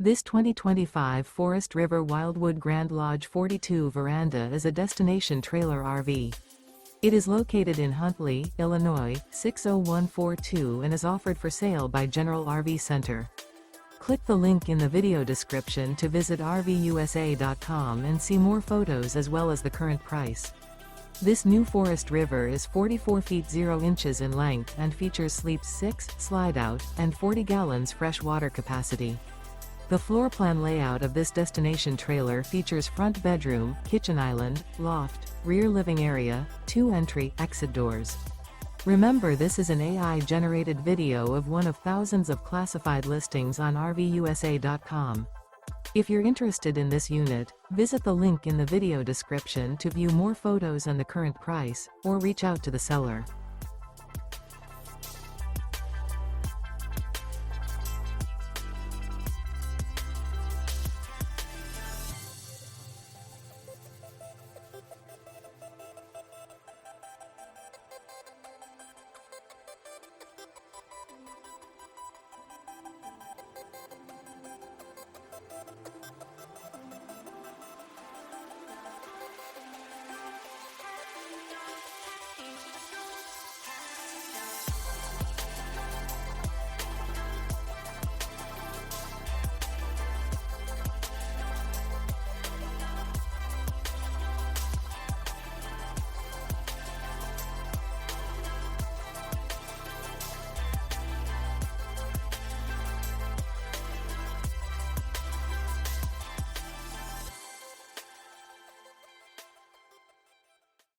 This 2025 Forest River Wildwood Grand Lodge 42 Veranda is a destination trailer RV. It is located in Huntley, Illinois, 60142 and is offered for sale by General RV Center. Click the link in the video description to visit RVUSA.com and see more photos as well as the current price. This new Forest River is 44 feet 0 inches in length and features sleeps 6, slide-out, and 40 gallons fresh water capacity. The floor plan layout of this destination trailer features front bedroom, kitchen island, loft, rear living area, 2 entry/exit doors. Remember, this is an AI-generated video of one of thousands of classified listings on RVUSA.com. If you're interested in this unit, visit the link in the video description to view more photos and the current price, or reach out to the seller.